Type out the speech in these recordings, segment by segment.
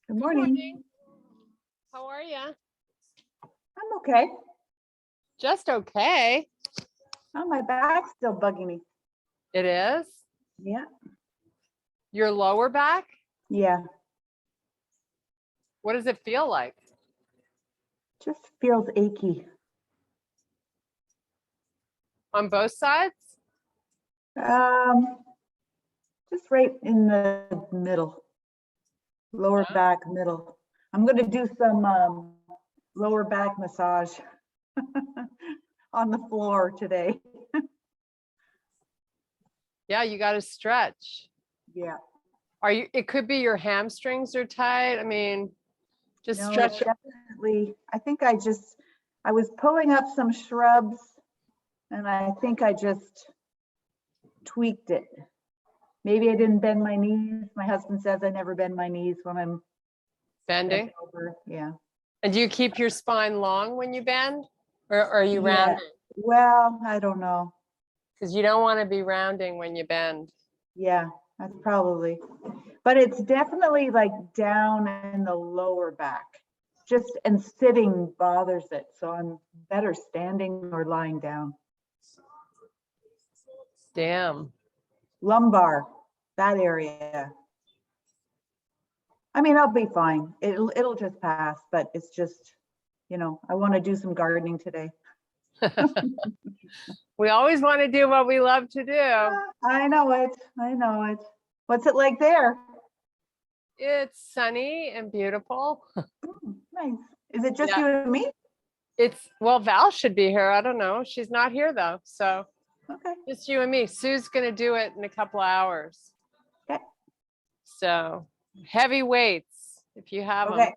Good Good morning. morning. How are you? I'm okay. Just okay. Oh, my back's still bugging me. It is. Yeah. Your lower back? Yeah. What does it feel like? Just feels achy. On both sides? Um, just right in the middle, lower back middle. I'm going to do some lower back massage on the floor today. Yeah, you got to stretch. Yeah. It could be your hamstrings are tight. I mean, just No, stretch. definitely. I think I was pulling up some shrubs and I think I just tweaked it. Maybe I didn't bend my knees. My husband says I never bend my knees when I'm Bending. bent over. Yeah. And do you keep your spine long when you bend? Or are you Yeah. rounding? Well, I don't know. Because you don't want to be rounding when you bend. Yeah, that's probably. But it's definitely like down in the lower back. And sitting bothers it. So I'm better standing or lying down. Damn. Lumbar, that area. I mean, I'll be fine. It'll just pass, but it's just, I want to do some gardening today. We always want to do what we love to do. I know it. I know it. What's it like there? It's sunny and beautiful. Nice. Is it just Yeah. you and me? Well, Val should be here. I don't know. She's not here though. So Okay. just you and me. Sue's going to do it in a couple of hours. Okay. So heavy weights, if you have them. Okay.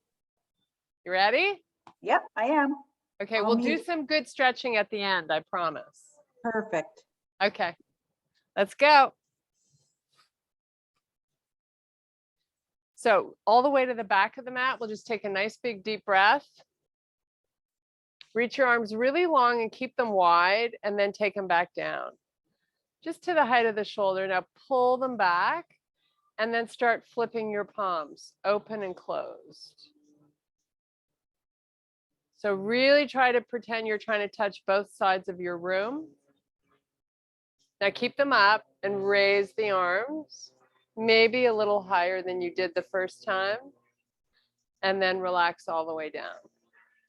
You ready? Yep, I am. Okay. I'll We'll do mute. some good stretching at the end. I promise. Perfect. Okay. Let's go. So all the way to the back of the mat, we'll just take a nice big deep breath. Reach your arms really long and keep them wide and then take them back down. Just to the height of the shoulder. Now pull them back and then start flipping your palms open and closed. So really try to pretend you're trying to touch both sides of your room. Now keep them up and raise the arms, maybe a little higher than you did the first time, and then relax all the way down.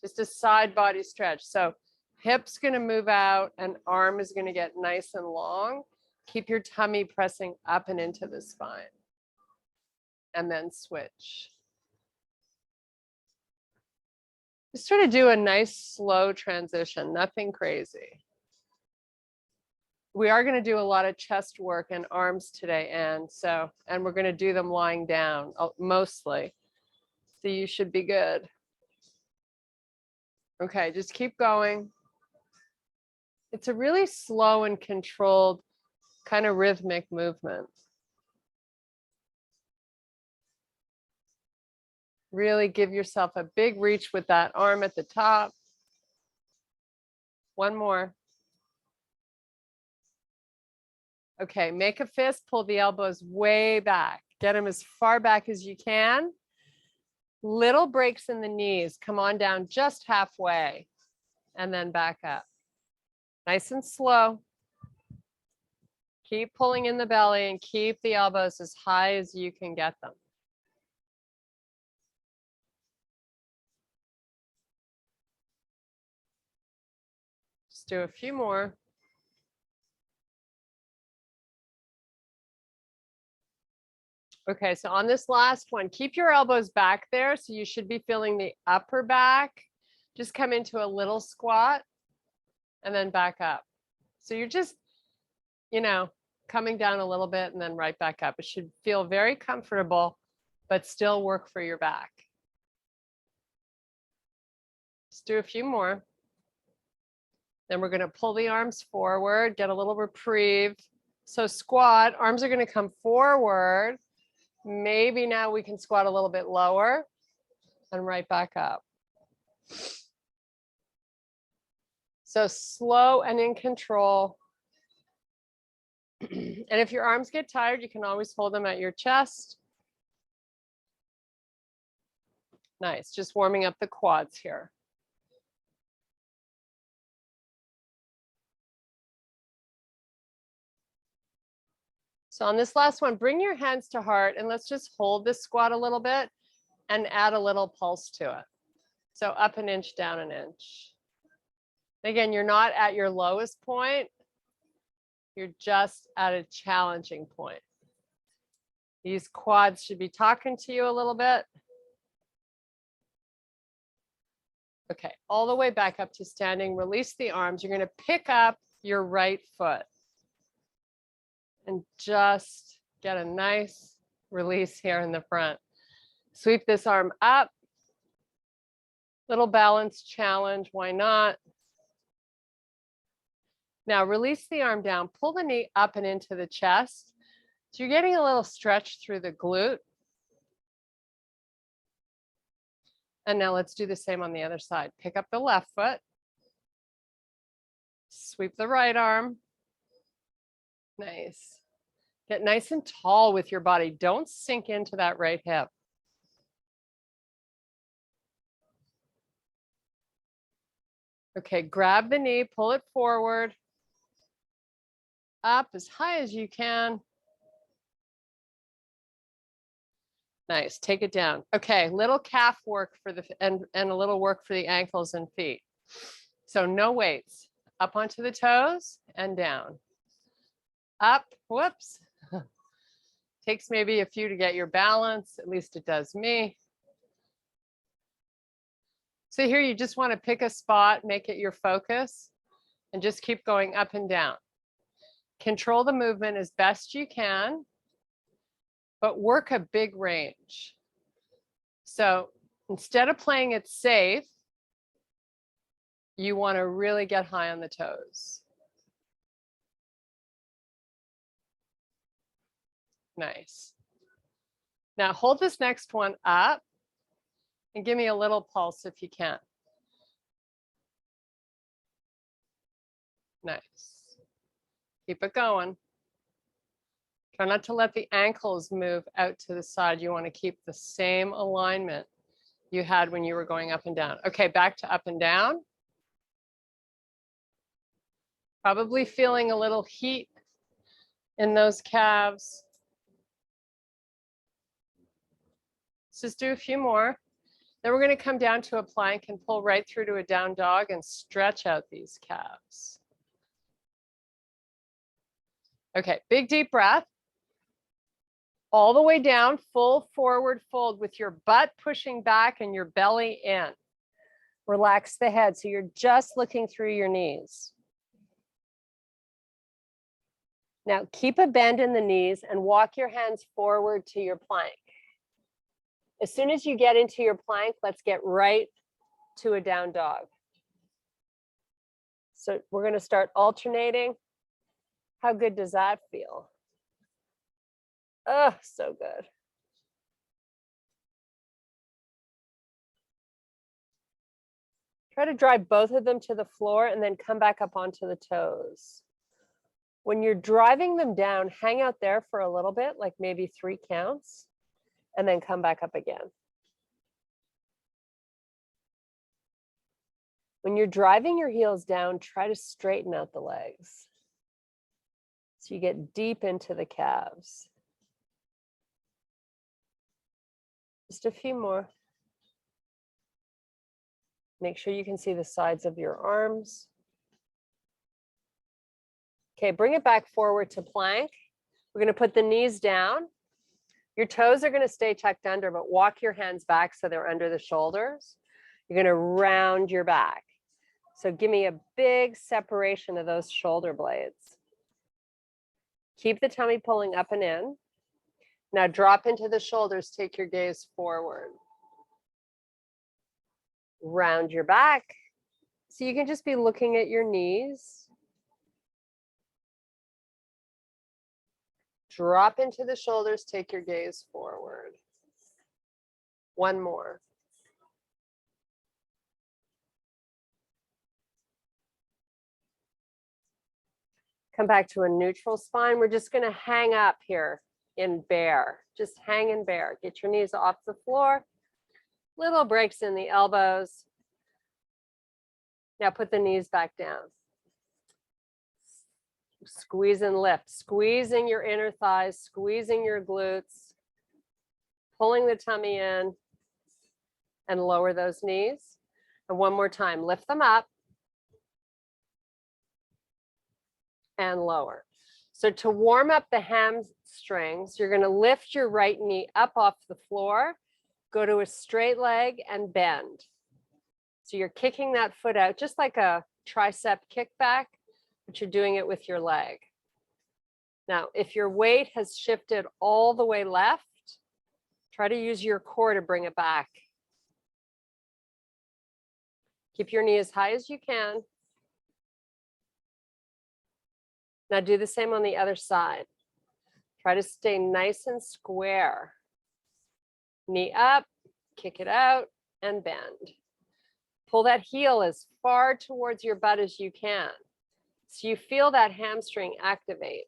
Just a side body stretch. So hips going to move out and arm is going to get nice and long. Keep your tummy pressing up and into the spine. And then switch. Just sort of do a nice slow transition, nothing crazy. We are going to do a lot of chest work and arms today, and we're going to do them lying down mostly. So you should be good. Okay, just keep going. It's a really slow and controlled kind of rhythmic movement. Really give yourself a big reach with that arm at the top. One more. Okay, make a fist, pull the elbows way back. Get them as far back as you can. Little breaks in the knees. Come on down just halfway and then back up. Nice and slow. Keep pulling in the belly and keep the elbows as high as you can get them. Just do a few more. Okay, so on this last one, keep your elbows back there. So you should be feeling the upper back. Just come into a little squat and then back up. So you're just, coming down a little bit and then right back up. It should feel very comfortable, but still work for your back. Just do a few more. Then we're going to pull the arms forward, get a little reprieve. So squat, arms are going to come forward. Maybe now we can squat a little bit lower and right back up. So slow and in control. And if your arms get tired, you can always hold them at your chest. Nice, just warming up the quads here. So on this last one, bring your hands to heart and let's just hold this squat a little bit and add a little pulse to it. So up an inch, down an inch. Again, you're not at your lowest point. You're just at a challenging point. These quads should be talking to you a little bit. Okay, all the way back up to standing. Release the arms. You're going to pick up your right foot and just get a nice release here in the front. Sweep this arm up. Little balance challenge. Why not? Now release the arm down. Pull the knee up and into the chest. So you're getting a little stretch through the glute. And now let's do the same on the other side. Pick up the left foot. Sweep the right arm. Nice. Get nice and tall with your body. Don't sink into that right hip. Okay, grab the knee, pull it forward. Up as high as you can. Nice, take it down. Okay, little calf work for the and a little work for the ankles and feet. So no weights. Up onto the toes and down. Up, whoops. Takes maybe a few to get your balance, at least it does me. So here you just want to pick a spot, make it your focus, and just keep going up and down. Control the movement as best you can, but work a big range. So instead of playing it safe, you want to really get high on the toes. Nice. Now hold this next one up and give me a little pulse if you can. Nice. Keep it going. Try not to let the ankles move out to the side. You want to keep the same alignment you had when you were going up and down. Okay, back to up and down. Probably feeling a little heat in those calves. Let's just do a few more. Then we're going to come down to a plank and pull right through to a down dog and stretch out these calves. Okay, big deep breath. All the way down, full forward fold with your butt pushing back and your belly in. Relax the head so you're just looking through your knees. Now keep a bend in the knees and walk your hands forward to your plank. As soon as you get into your plank, let's get right to a down dog. So we're going to start alternating. How good does that feel? Oh, so good. Try to drive both of them to the floor and then come back up onto the toes. When you're driving them down, hang out there for a little bit, like maybe 3 counts, and then come back up again. When you're driving your heels down, try to straighten out the legs. So you get deep into the calves. Just a few more. Make sure you can see the sides of your arms. Okay, bring it back forward to plank. We're going to put the knees down. Your toes are going to stay tucked under, but walk your hands back so they're under the shoulders. You're going to round your back. So give me a big separation of those shoulder blades. Keep the tummy pulling up and in. Now drop into the shoulders, take your gaze forward. Round your back. So you can just be looking at your knees. Drop into the shoulders, take your gaze forward. One more. Come back to a neutral spine. We're just going to hang up here in bear. Just hang in bear. Get your knees off the floor. Little breaks in the elbows. Now put the knees back down. Squeeze and lift, squeezing your inner thighs, squeezing your glutes, pulling the tummy in, and lower those knees. And one more time, lift them up and lower. So to warm up the hamstrings, you're going to lift your right knee up off the floor, go to a straight leg and bend. So you're kicking that foot out just like a tricep kickback, but you're doing it with your leg. Now, if your weight has shifted all the way left, try to use your core to bring it back. Keep your knee as high as you can. Now do the same on the other side. Try to stay nice and square. Knee up, kick it out, and bend. Pull that heel as far towards your butt as you can, so you feel that hamstring activate.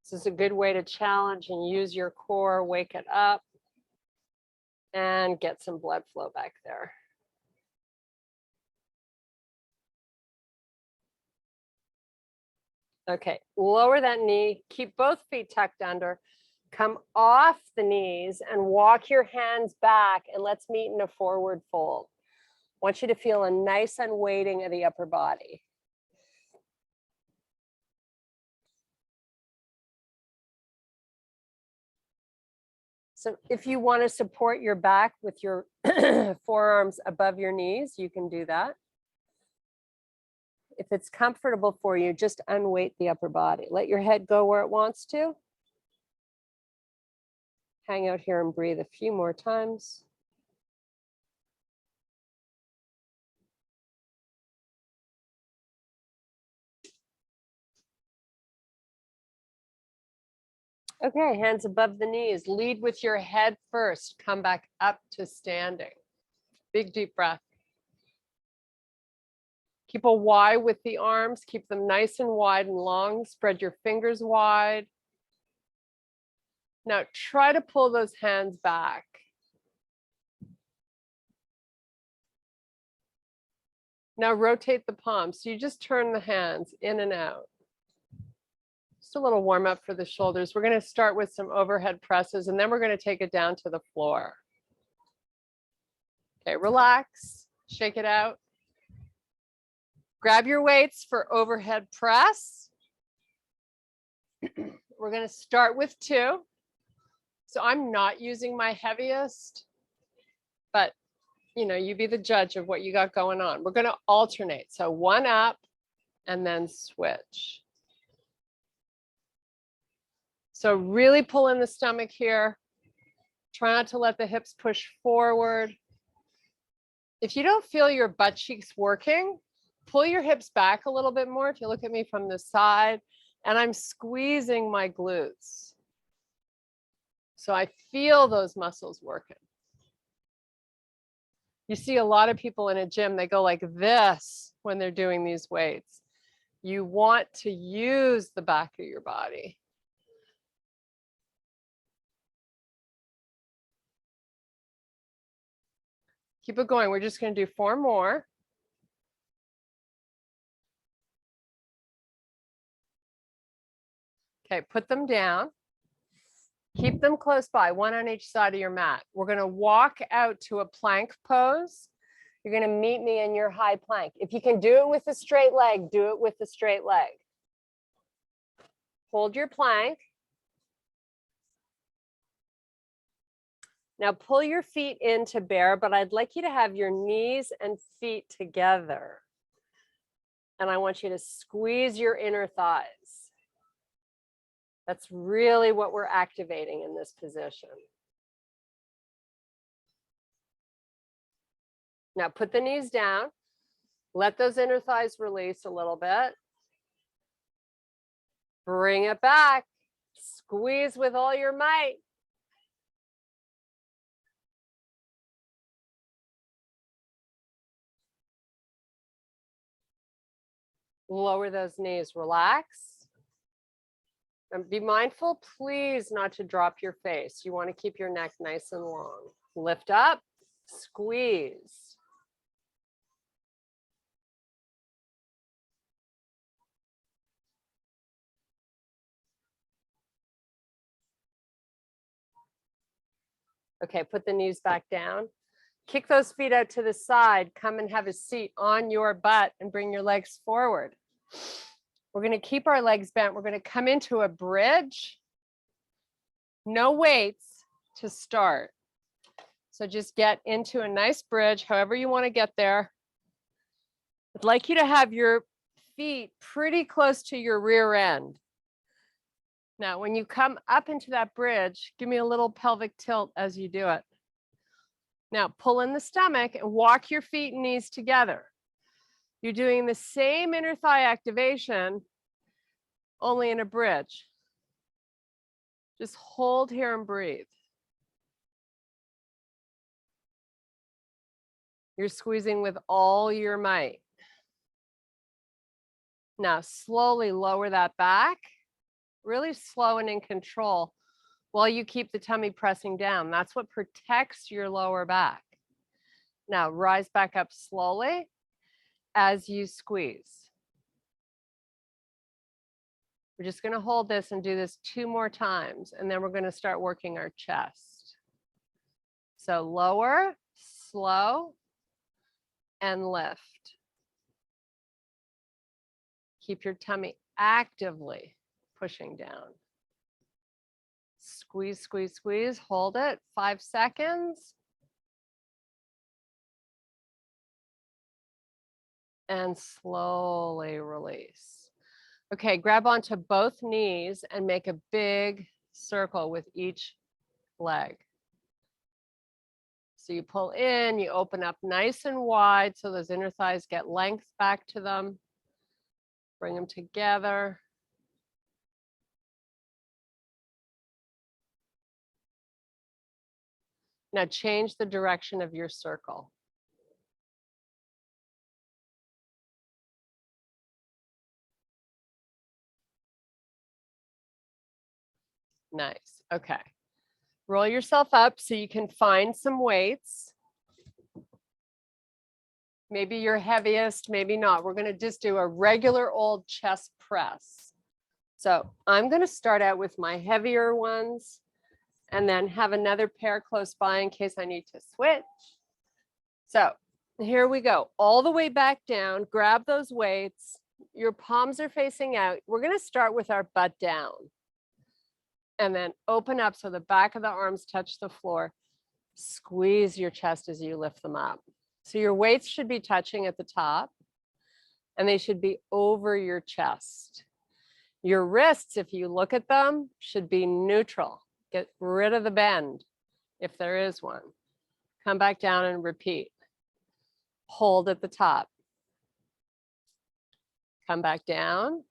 This is a good way to challenge and use your core, wake it up, and get some blood flow back there. Okay, lower that knee, keep both feet tucked under, come off the knees and walk your hands back, and let's meet in a forward fold. I want you to feel a nice unweighting of the upper body. So if you want to support your back with your forearms above your knees, you can do that. If it's comfortable for you, just unweight the upper body. Let your head go where it wants to. Hang out here and breathe a few more times. Okay, hands above the knees. Lead with your head first. Come back up to standing. Big deep breath. Keep a Y with the arms. Keep them nice and wide and long. Spread your fingers wide. Now try to pull those hands back. Now rotate the palms. So you just turn the hands in and out. Just a little warm up for the shoulders. We're going to start with some overhead presses, and then we're going to take it down to the floor. Okay, relax, shake it out. Grab your weights for overhead press. We're going to start with 2. So I'm not using my heaviest, but you be the judge of what you got going on. We're going to alternate. So 1 up and then switch. So really pull in the stomach here. Try not to let the hips push forward. If you don't feel your butt cheeks working, pull your hips back a little bit more. If you look at me from the side, and I'm squeezing my glutes. So I feel those muscles working. You see a lot of people in a gym, they go like this when they're doing these weights. You want to use the back of your body. Keep it going. We're just going to do 4 more. Okay, put them down. Keep them close by, 1 on each side of your mat. We're going to walk out to a plank pose. You're going to meet me in your high plank. If you can do it with a straight leg, do it with a straight leg. Hold your plank. Now pull your feet into bear, but I'd like you to have your knees and feet together. And I want you to squeeze your inner thighs. That's really what we're activating in this position. Now put the knees down. Let those inner thighs release a little bit. Bring it back. Squeeze with all your might. Lower those knees, relax. And be mindful, please, not to drop your face. You want to keep your neck nice and long. Lift up, squeeze. Okay, put the knees back down. Kick those feet out to the side. Come and have a seat on your butt and bring your legs forward. We're going to keep our legs bent. We're going to come into a bridge. No weights to start. So just get into a nice bridge, however you want to get there. I'd like you to have your feet pretty close to your rear end. Now, when you come up into that bridge, give me a little pelvic tilt as you do it. Now, pull in the stomach and walk your feet and knees together. You're doing the same inner thigh activation, only in a bridge. Just hold here and breathe. You're squeezing with all your might. Now, slowly lower that back, really slow and in control while you keep the tummy pressing down. That's what protects your lower back. Now, rise back up slowly as you squeeze. We're just going to hold this and do this 2 more times, and then we're going to start working our chest. So lower, slow, and lift. Keep your tummy actively pushing down. Squeeze, squeeze, squeeze. Hold it 5 seconds. And slowly release. Okay, grab onto both knees and make a big circle with each leg. So you pull in, you open up nice and wide so those inner thighs get length back to them. Bring them together. Now change the direction of your circle. Nice. Okay. Roll yourself up so you can find some weights. Maybe your heaviest, maybe not. We're going to just do a regular old chest press. So I'm going to start out with my heavier ones and then have another pair close by in case I need to switch. So here we go. All the way back down. Grab those weights. Your palms are facing out. We're going to start with our butt down. And then open up so the back of the arms touch the floor. Squeeze your chest as you lift them up. So your weights should be touching at the top and they should be over your chest. Your wrists, if you look at them, should be neutral. Get rid of the bend if there is one. Come back down and repeat. Hold at the top. Come back down.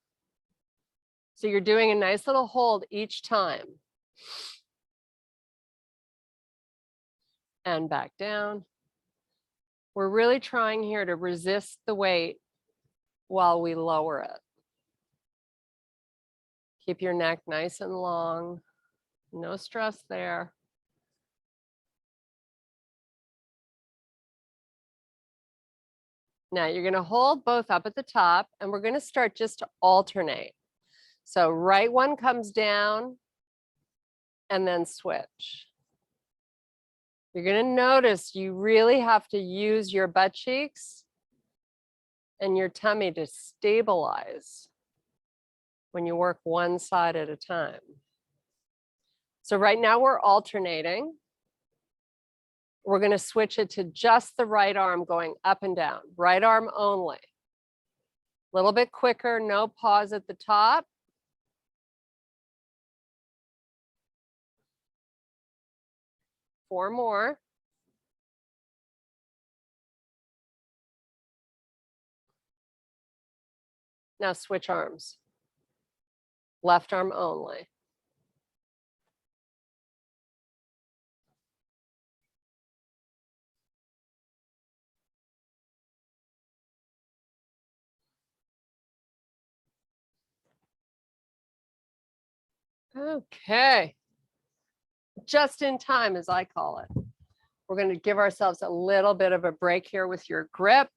So you're doing a nice little hold each time. And back down. We're really trying here to resist the weight while we lower it. Keep your neck nice and long. No stress there. Now you're going to hold both up at the top and we're going to start just to alternate. So right one comes down and then switch. You're going to notice you really have to use your butt cheeks and your tummy to stabilize when you work one side at a time. So right now we're alternating. We're going to switch it to just the right arm going up and down, right arm only. A little bit quicker, no pause at the top. Four more. Now switch arms. Left arm only. Okay. Just in time, as I call it. We're going to give ourselves a little bit of a break here with your grip.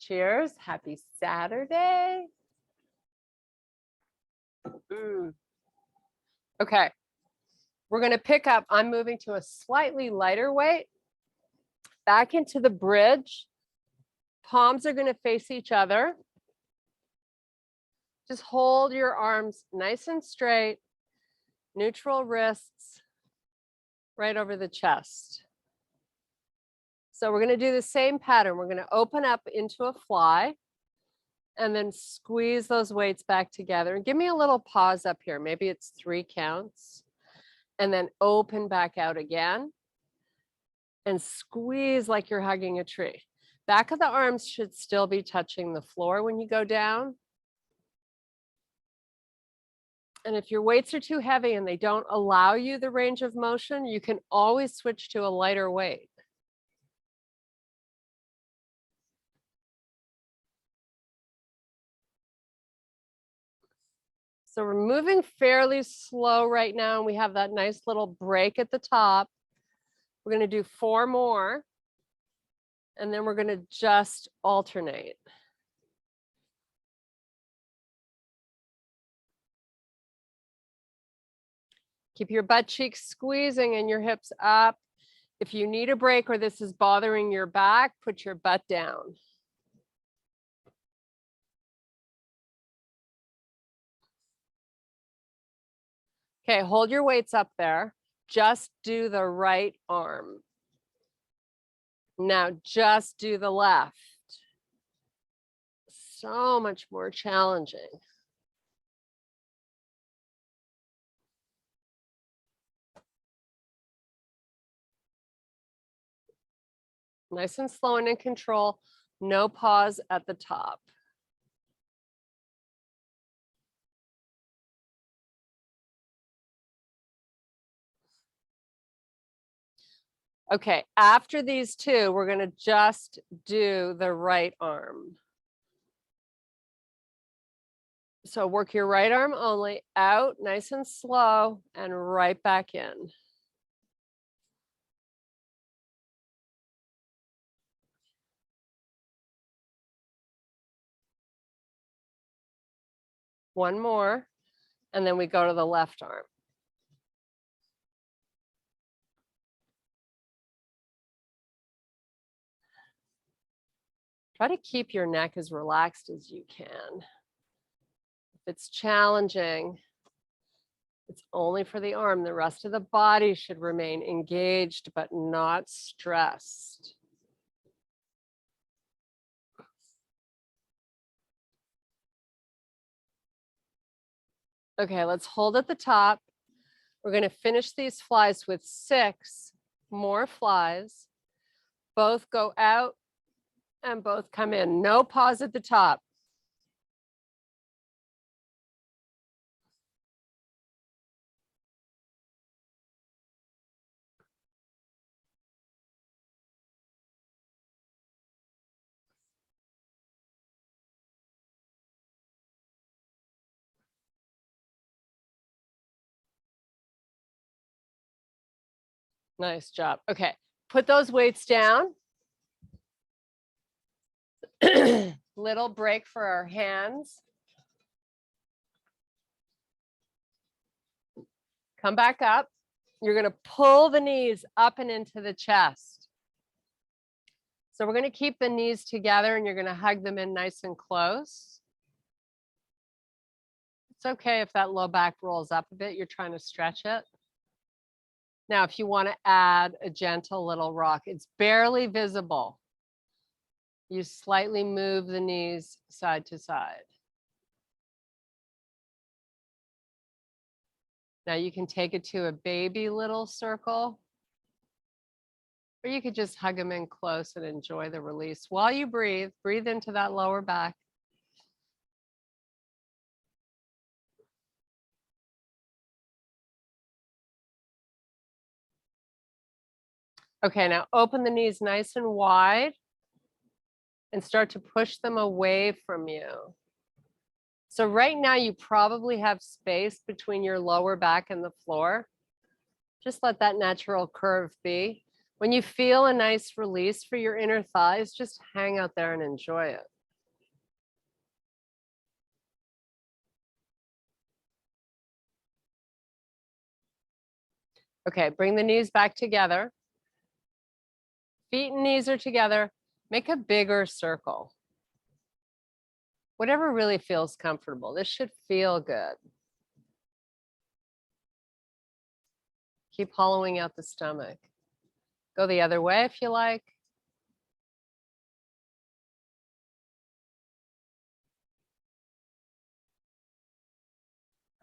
Cheers. Happy Saturday. Okay. We're going to pick up. I'm moving to a slightly lighter weight. Back into the bridge. Palms are going to face each other. Just hold your arms nice and straight. Neutral wrists right over the chest. So we're going to do the same pattern. We're going to open up into a fly and then squeeze those weights back together. And give me a little pause up here. Maybe it's 3 counts. And then open back out again and squeeze like you're hugging a tree. Back of the arms should still be touching the floor when you go down. And if your weights are too heavy and they don't allow you the range of motion, you can always switch to a lighter weight. So we're moving fairly slow right now, and we have that nice little break at the top. We're going to do 4 more, and then we're going to just alternate. Keep your butt cheeks squeezing and your hips up. If you need a break or this is bothering your back, put your butt down. Okay, hold your weights up there. Just do the right arm. Now just do the left. So much more challenging. Nice and slow and in control. No pause at the top. Okay, after these 2, we're going to just do the right arm. So work your right arm only, out nice and slow, and right back in. One more, and then we go to the left arm. Try to keep your neck as relaxed as you can. If it's challenging, it's only for the arm. The rest of the body should remain engaged, but not stressed. Okay, let's hold at the top. We're going to finish these flies with 6 more flies. Both go out and both come in. No pause at the top. Nice job. Okay, put those weights down. Little break for our hands. Come back up. You're going to pull the knees up and into the chest. So we're going to keep the knees together and you're going to hug them in nice and close. It's okay if that low back rolls up a bit. You're trying to stretch it. Now, if you want to add a gentle little rock, it's barely visible. You slightly move the knees side to side. Now you can take it to a baby little circle, or you could just hug them in close and enjoy the release. While you breathe, breathe into that lower back. Okay, now open the knees nice and wide and start to push them away from you. So right now you probably have space between your lower back and the floor. Just let that natural curve be. When you feel a nice release for your inner thighs, just hang out there and enjoy it. Okay, bring the knees back together. Feet and knees are together. Make a bigger circle. Whatever really feels comfortable. This should feel good. Keep hollowing out the stomach. Go the other way if you like.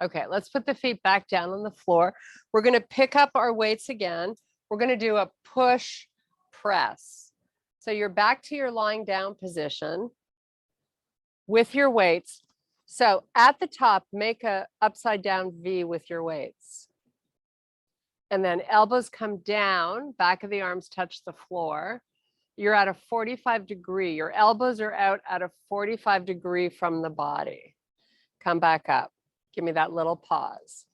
Okay, let's put the feet back down on the floor. We're going to pick up our weights again. We're going to do a push press. So you're back to your lying down position with your weights. So at the top, make a upside down V with your weights. And then elbows come down, back of the arms touch the floor. You're at a 45-degree. Your elbows are out at a 45-degree from the body. Come back up. Give me that little pause.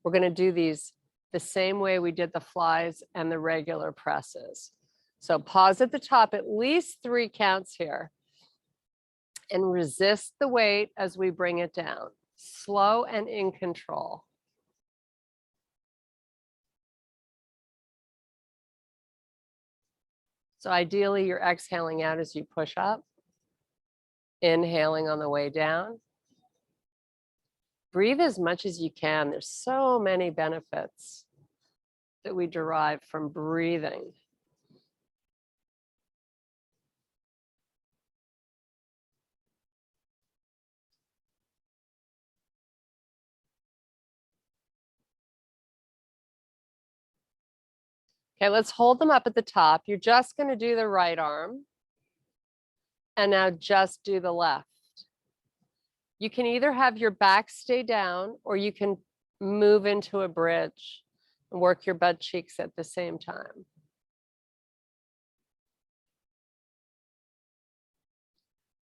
We're going to do these the same way we did the flies and the regular presses. So pause at the top, at least 3 counts here. And resist the weight as we bring it down. Slow and in control. So ideally, you're exhaling out as you push up, inhaling on the way down. Breathe as much as you can. There's so many benefits that we derive from breathing. Okay, let's hold them up at the top. You're just going to do the right arm. And now just do the left. You can either have your back stay down or you can move into a bridge and work your butt cheeks at the same time.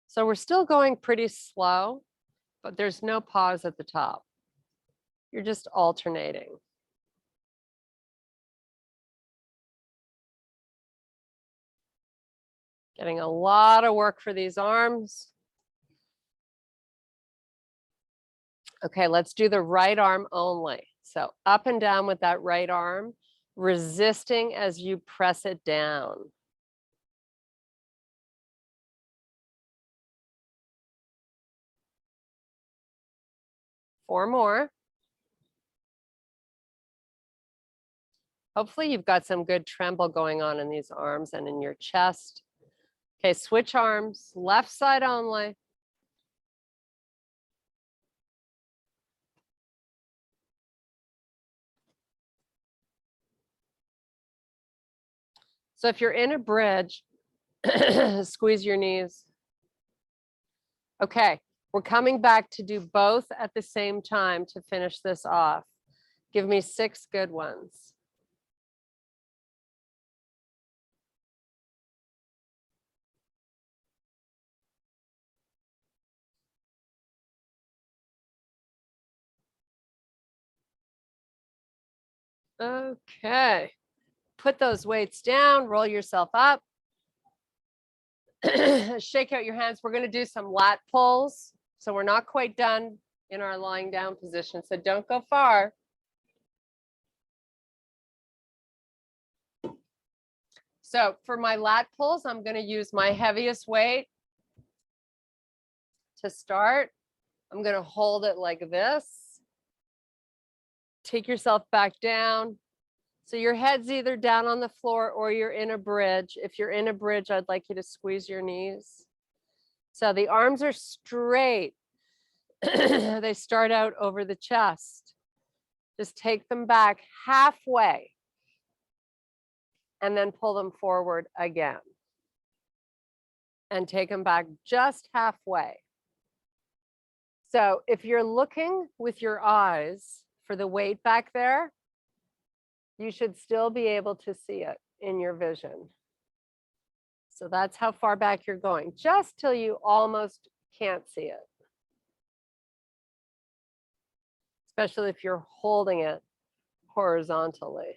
So we're still going pretty slow, but there's no pause at the top. You're just alternating. Getting a lot of work for these arms. Okay, let's do the right arm only. So up and down with that right arm, resisting as you press it down. Four more. Hopefully you've got some good tremble going on in these arms and in your chest. Okay, switch arms, left side only. So if you're in a bridge, squeeze your knees. Okay, we're coming back to do both at the same time to finish this off. Give me 6 good ones. Okay, put those weights down, roll yourself up. Shake out your hands. We're going to do some lat pulls. So we're not quite done in our lying down position. So don't go far. So for my lat pulls, I'm going to use my heaviest weight to start. I'm going to hold it like this. Take yourself back down. So your head's either down on the floor or you're in a bridge. If you're in a bridge, I'd like you to squeeze your knees. So the arms are straight. They start out over the chest. Just take them back halfway and then pull them forward again. And take them back just halfway. So if you're looking with your eyes for the weight back there, you should still be able to see it in your vision. So that's how far back you're going, just till you almost can't see it. especially if you're holding it horizontally.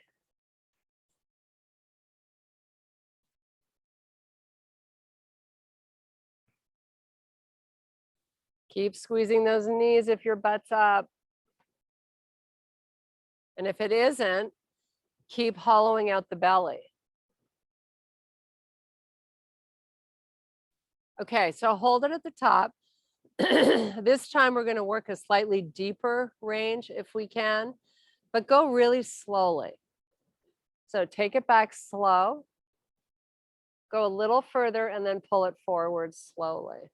Keep squeezing those knees if your butt's up. And if it isn't, keep hollowing out the belly. Okay, so hold it at the top. This time we're going to work a slightly deeper range if we can, but go really slowly. So take it back slow, go a little further, and then pull it forward slowly.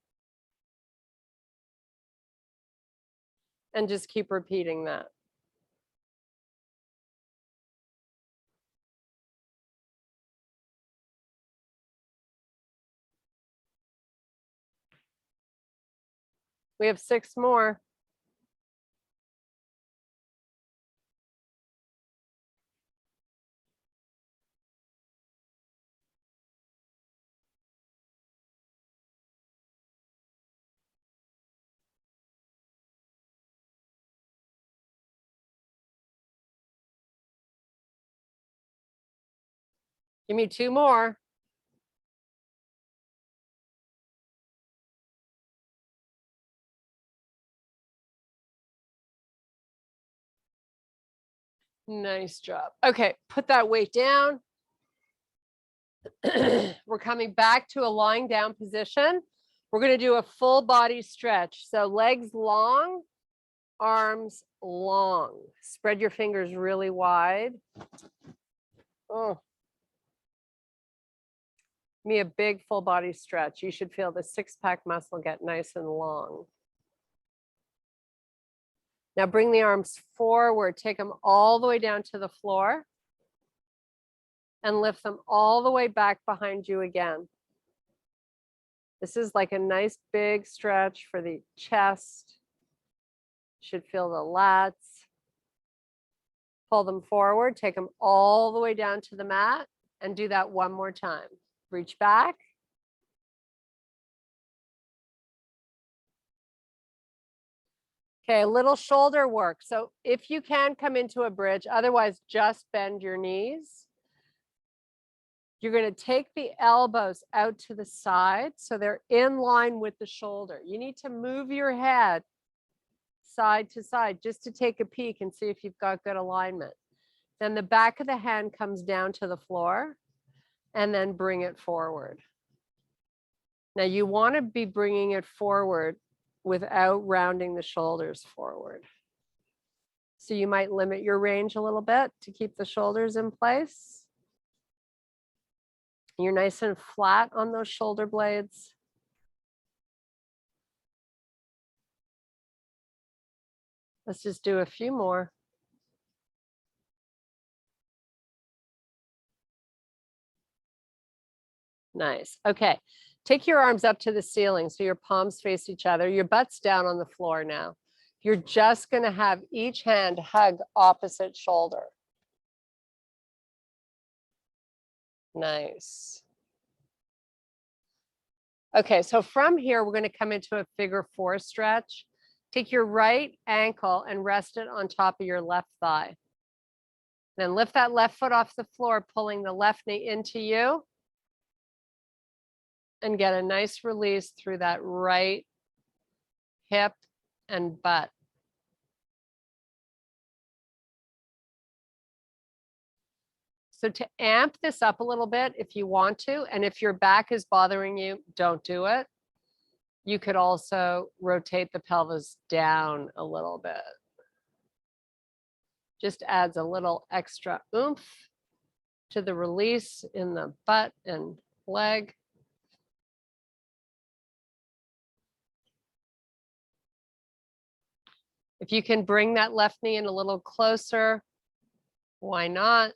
And just keep repeating that. We have 6 more. Give me 2 more. Nice job. Okay, put that weight down. We're coming back to a lying down position. We're going to do a full body stretch. So legs long, arms long. Spread your fingers really wide. Oh. Give me a big full body stretch. You should feel the 6-pack muscle get nice and long. Now bring the arms forward, take them all the way down to the floor and lift them all the way back behind you again. This is like a nice big stretch for the chest. Should feel the lats. Pull them forward, take them all the way down to the mat and do that one more time. Reach back. Okay, a little shoulder work. So if you can come into a bridge, otherwise just bend your knees. You're going to take the elbows out to the side so they're in line with the shoulder. You need to move your head side to side just to take a peek and see if you've got good alignment. Then the back of the hand comes down to the floor and then bring it forward. Now you want to be bringing it forward without rounding the shoulders forward. So you might limit your range a little bit to keep the shoulders in place. You're nice and flat on those shoulder blades. Let's just do a few more. Nice. Okay. Take your arms up to the ceiling so your palms face each other. Your butt's down on the floor now. You're just going to have each hand hug opposite shoulder. Nice. Okay, so from here, we're going to come into a figure 4 stretch. Take your right ankle and rest it on top of your left thigh. Then lift that left foot off the floor, pulling the left knee into you. And get a nice release through that right hip and butt. So to amp this up a little bit, if you want to, and if your back is bothering you, don't do it. You could also rotate the pelvis down a little bit. Just adds a little extra oomph to the release in the butt and leg. If you can bring that left knee in a little closer, why not?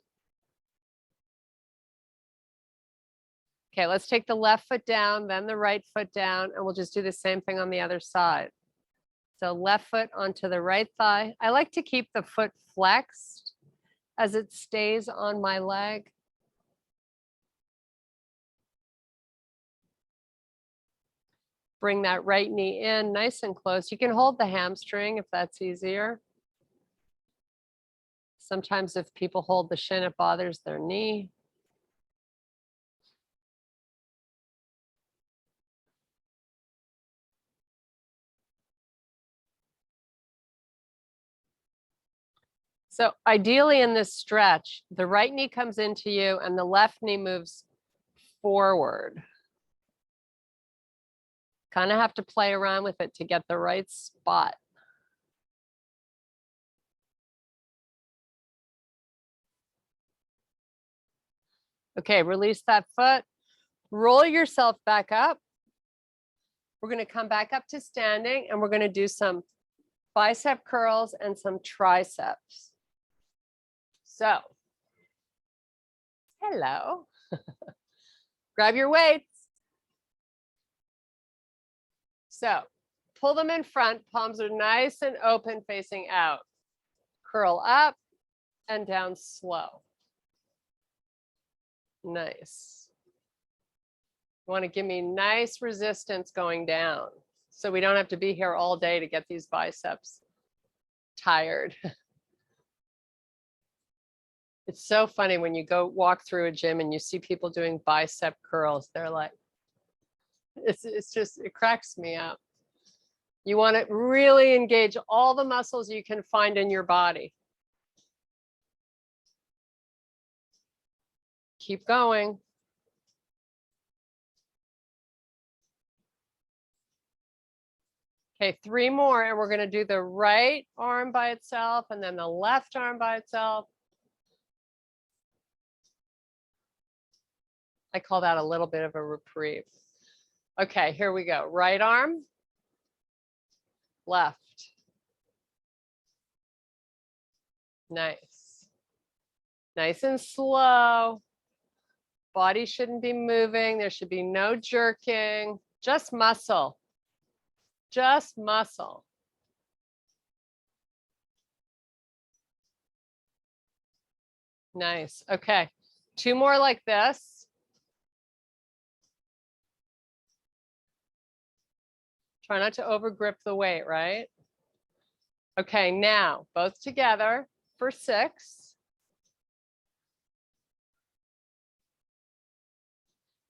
Okay, let's take the left foot down, then the right foot down, and we'll just do the same thing on the other side. So left foot onto the right thigh. I like to keep the foot flexed as it stays on my leg. Bring that right knee in nice and close. You can hold the hamstring if that's easier. Sometimes if people hold the shin, it bothers their knee. So ideally in this stretch, the right knee comes into you and the left knee moves forward. Kind of have to play around with it to get the right spot. Okay, release that foot. Roll yourself back up. We're going to come back up to standing and we're going to do some bicep curls and some triceps. So, hello. Grab your weights. So, pull them in front. Palms are nice and open facing out. Curl up and down slow. Nice. You want to give me nice resistance going down so we don't have to be here all day to get these biceps tired. It's so funny when you go walk through a gym and you see people doing bicep curls. They're like, it's just, it cracks me up. You want to really engage all the muscles you can find in your body. Keep going. Okay, 3 more, and we're going to do the right arm by itself and then the left arm by itself. I call that a little bit of a reprieve. Okay, here we go. Right arm, left. Nice. Nice and slow. Body shouldn't be moving. There should be no jerking, just muscle. Just muscle. Nice. Okay. 2 more like this. Try not to overgrip the weight, right? Okay, now both together for 6.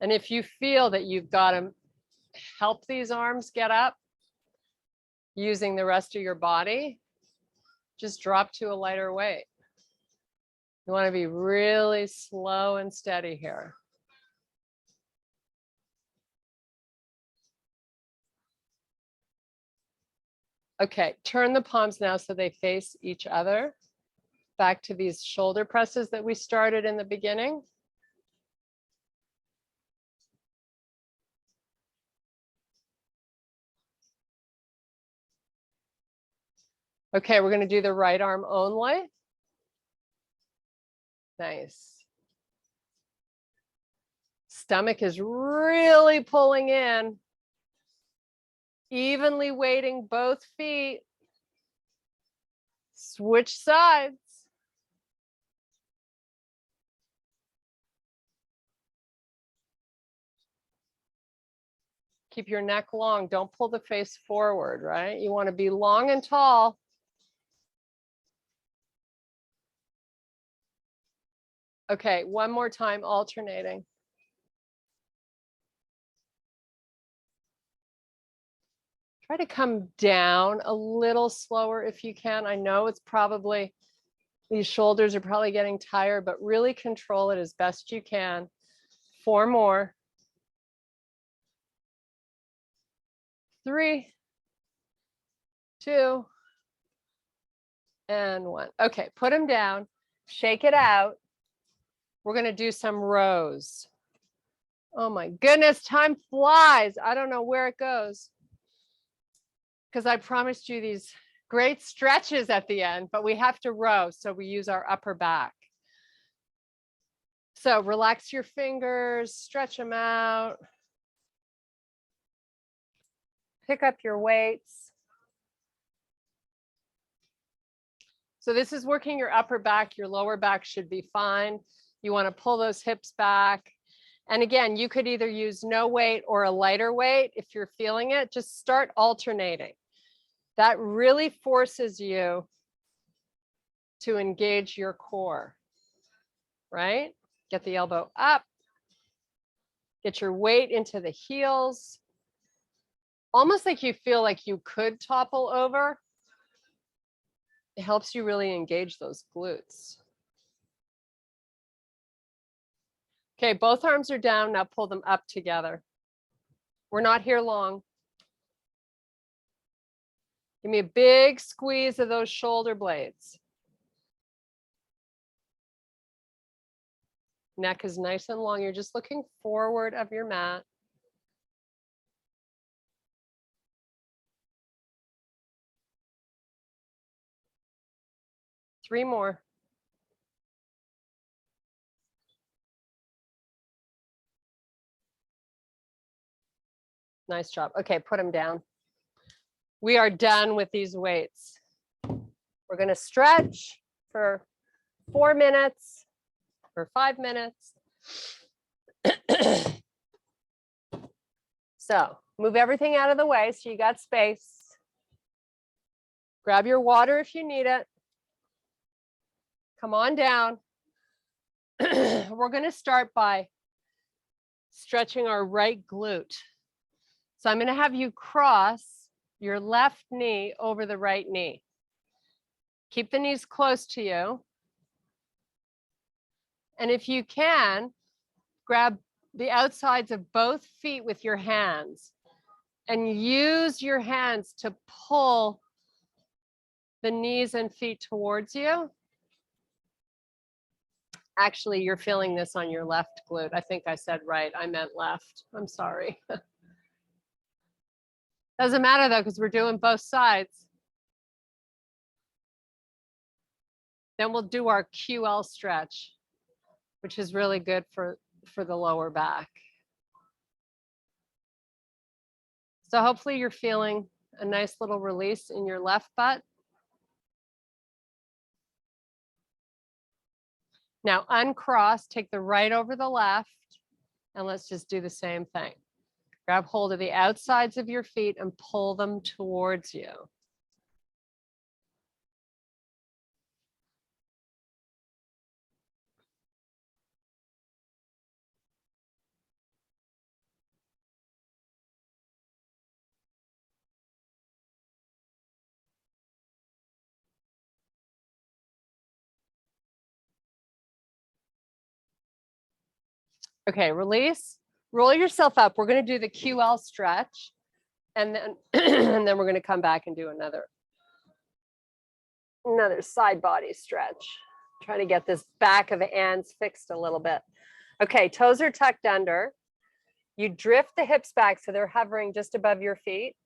And if you feel that you've got to help these arms get up using the rest of your body, just drop to a lighter weight. You want to be really slow and steady here. Okay, turn the palms now so they face each other. Back to these shoulder presses that we started in the beginning. Okay, we're going to do the right arm only. Nice. Stomach is really pulling in. Evenly weighting both feet. Switch sides. Keep your neck long. Don't pull the face forward, right? You want to be long and tall. Okay, one more time, alternating. Try to come down a little slower if you can. I know it's probably, these shoulders are probably getting tired, but really control it as best you can. 4 more. 3, 2, and 1. Okay, put them down, shake it out. We're going to do some rows. Oh my goodness, time flies. I don't know where it goes because I promised you these great stretches at the end, but we have to row, so we use our upper back. So relax your fingers, stretch them out. Pick up your weights. So this is working your upper back. Your lower back should be fine. You want to pull those hips back. And again, you could either use no weight or a lighter weight. If you're feeling it, just start alternating. That really forces you to engage your core, right? Get the elbow up. Get your weight into the heels. Almost like you feel like you could topple over. It helps you really engage those glutes. Okay, both arms are down. Now pull them up together. We're not here long. Give me a big squeeze of those shoulder blades. Neck is nice and long. You're just looking forward of your mat. Three more. Nice job. Okay, put them down. We are done with these weights. We're going to stretch for 4 minutes or 5 minutes. So move everything out of the way so you got space. Grab your water if you need it. Come on down. We're going to start by stretching our right glute. So I'm going to have you cross your left knee over the right knee. Keep the knees close to you. And if you can, grab the outsides of both feet with your hands and use your hands to pull the knees and feet towards you. Actually, you're feeling this on your left glute. I think I said right. I meant left. I'm sorry. Doesn't matter though, because we're doing both sides. Then we'll do our QL stretch, which is really good for the lower back. So hopefully you're feeling a nice little release in your left butt. Now uncross, take the right over the left, and let's just do the same thing. Grab hold of the outsides of your feet and pull them towards you. Okay, release, roll yourself up. We're going to do the QL stretch, and then, and then we're going to come back and do another side body stretch. Trying to get this back of the hands fixed a little bit. Okay, toes are tucked under. You drift the hips back so they're hovering just above your feet.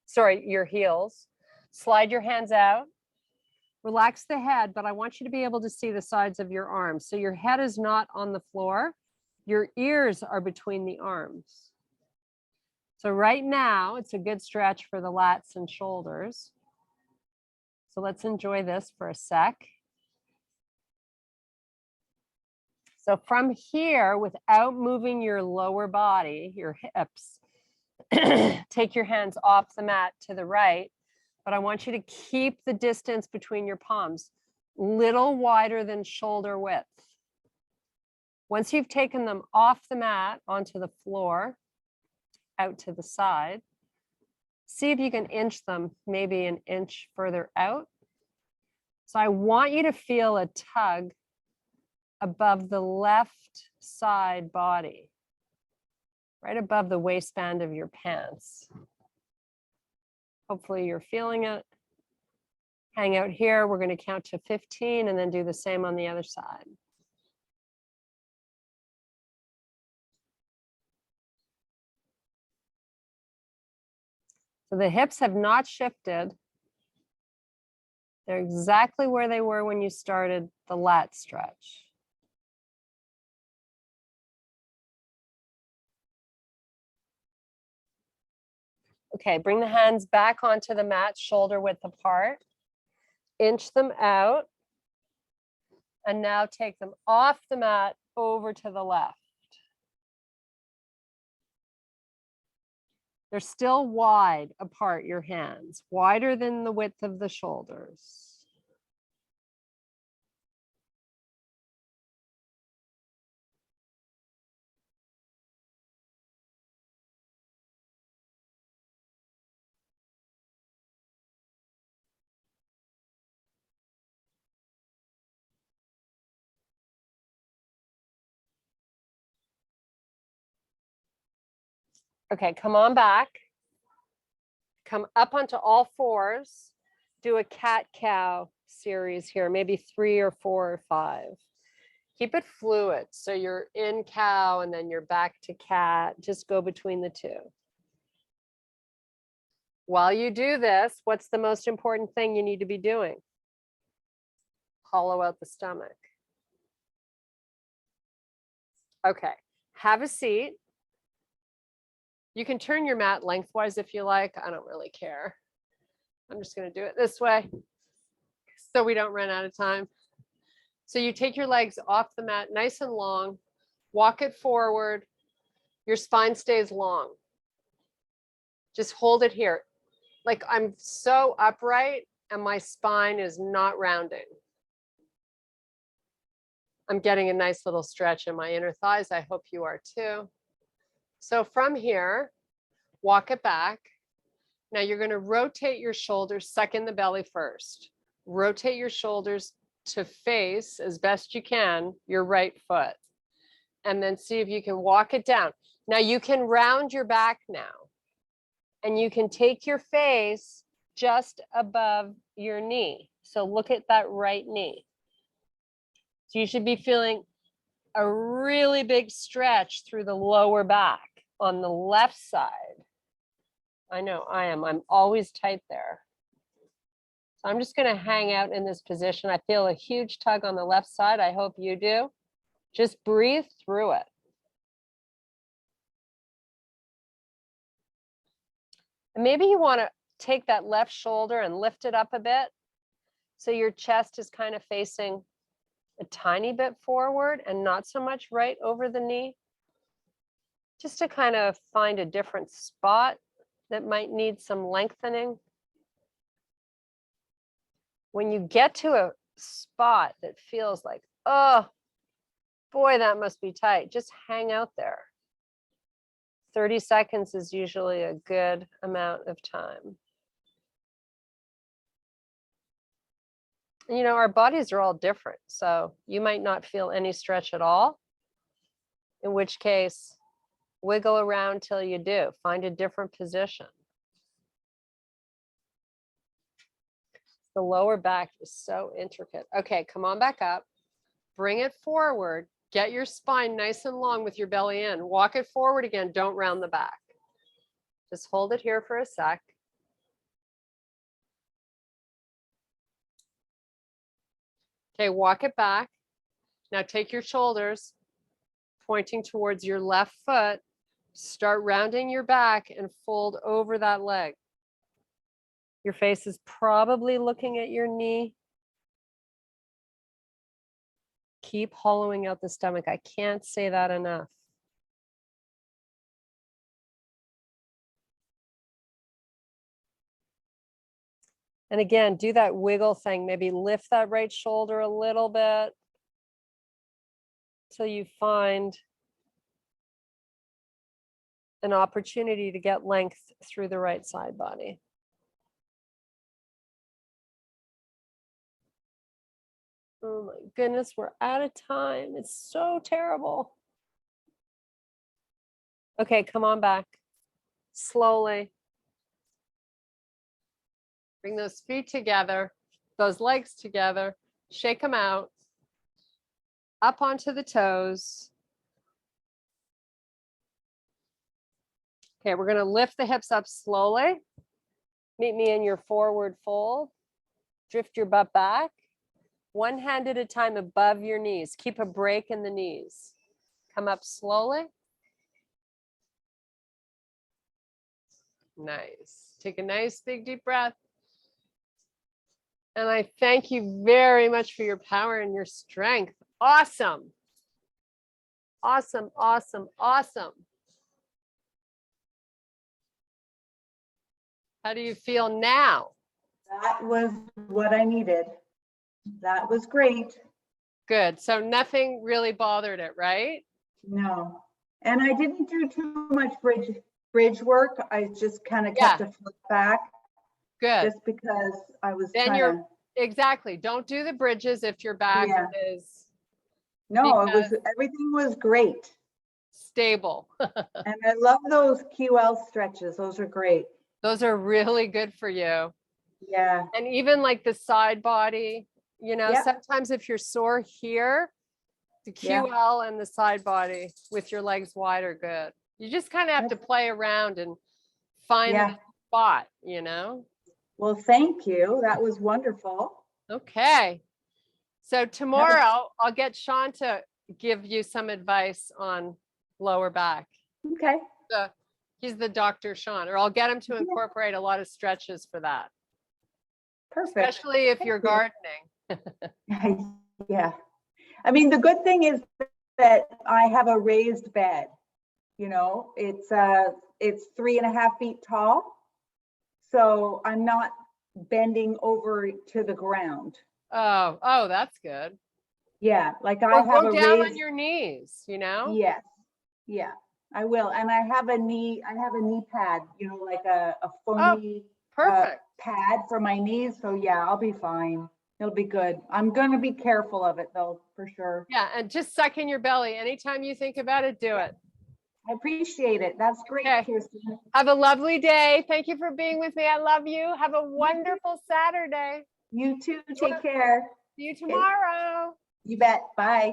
Sorry, your heels. Slide your hands out. Relax the head, but I want you to be able to see the sides of your arms. So your head is not on the floor. Your ears are between the arms. So right now, it's a good stretch for the lats and shoulders. So let's enjoy this for a sec. So from here, without moving your lower body, your hips, take your hands off the mat to the right, but I want you to keep the distance between your palms, little wider than shoulder width. Once you've taken them off the mat onto the floor, out to the side, see if you can inch them maybe an inch further out. So I want you to feel a tug above the left side body, right above the waistband of your pants. Hopefully you're feeling it. Hang out here. We're going to count to 15 and then do the same on the other side. So the hips have not shifted. They're exactly where they were when you started the lat stretch. Okay, bring the hands back onto the mat, shoulder width apart. Inch them out. And now take them off the mat over to the left. They're still wide apart, your hands, wider than the width of the shoulders. Okay, come on back. Come up onto all fours. Do a cat-cow series here, maybe 3 or 4 or 5. Keep it fluid. So you're in cow and then you're back to cat. Just go between the two. While you do this, what's the most important thing you need to be doing? Hollow out the stomach. Okay, have a seat. You can turn your mat lengthwise if you like. I don't really care. I'm just going to do it this way so we don't run out of time. So you take your legs off the mat nice and long, walk it forward. Your spine stays long. Just hold it here. Like I'm so upright and my spine is not rounding. I'm getting a nice little stretch in my inner thighs. I hope you are too. So from here, walk it back. Now you're going to rotate your shoulders, suck in the belly first. Rotate your shoulders to face as best you can your right foot. And then see if you can walk it down. Now you can round your back now. And you can take your face just above your knee. So look at that right knee. So you should be feeling a really big stretch through the lower back on the left side. I know I am. I'm always tight there. So I'm just going to hang out in this position. I feel a huge tug on the left side. I hope you do. Just breathe through it. And maybe you want to take that left shoulder and lift it up a bit. So your chest is kind of facing a tiny bit forward and not so much right over the knee. Just to kind of find a different spot that might need some lengthening. When you get to a spot that feels like, oh, boy, that must be tight, just hang out there. 30 seconds is usually a good amount of time. You know, our bodies are all different, so you might not feel any stretch at all, in which case, wiggle around till you do. Find a different position. The lower back is so intricate. Okay, come on back up. Bring it forward. Get your spine nice and long with your belly in. Walk it forward again. Don't round the back. Just hold it here for a sec. Okay, walk it back. Now take your shoulders pointing towards your left foot. Start rounding your back and fold over that leg. Your face is probably looking at your knee. Keep hollowing out the stomach. I can't say that enough. And again, do that wiggle thing. Maybe lift that right shoulder a little bit till you find an opportunity to get length through the right side body. Oh my goodness, we're out of time. It's so terrible. Okay, come on back. Slowly. Bring those feet together, those legs together, shake them out, up onto the toes. Okay, we're going to lift the hips up slowly. Meet me in your forward fold. Drift your butt back. One hand at a time above your knees. Keep a break in the knees. Come up slowly. Nice. Take a nice big deep breath. And I thank you very much for your power and your strength. Awesome. Awesome, awesome, awesome. How do you feel now? That was what I needed. That was great. Good. So nothing really bothered it, right? No. And I didn't do too much bridge work. I just kind of kept a foot back. Good. Just because I was then kind of. Exactly. Don't do the bridges if your back is. No, it was, everything was great. stable. And I love those QL stretches. Those are great. Those are really good for you. Yeah. And even like the side body, you know, Yep. sometimes if you're sore here, the Yeah. QL and the side body with your legs wide are good. You just kind of have to play around and find Yeah. the spot, you know? Well, thank you. That was wonderful. Okay. So tomorrow I'll get Sean to give you some advice on lower back. Okay. He's the Dr. Sean, or I'll get him to incorporate a lot of stretches for that, Perfect. especially if Thank you're you. gardening. Yeah. I mean, the good thing is that I have a raised bed. You know, it's 3.5 feet tall. So I'm not bending over to the ground. Oh, that's good. Yeah, like I Or have go a down on raised, your knees, you know? yes, yeah, I will. And I have a knee pad, you know, like a Oh, foamy perfect. pad for my knees. So yeah, I'll be fine. It'll be good. I'm gonna be careful of it though, for sure. Yeah, and just suck in your belly. Anytime you think about it, do it. I appreciate it. That's great, Okay. Kirsten. Have a lovely day. Thank you for being with me. I love you. Have a wonderful Saturday. You too. Take care. See you tomorrow. You bet. Bye. Bye.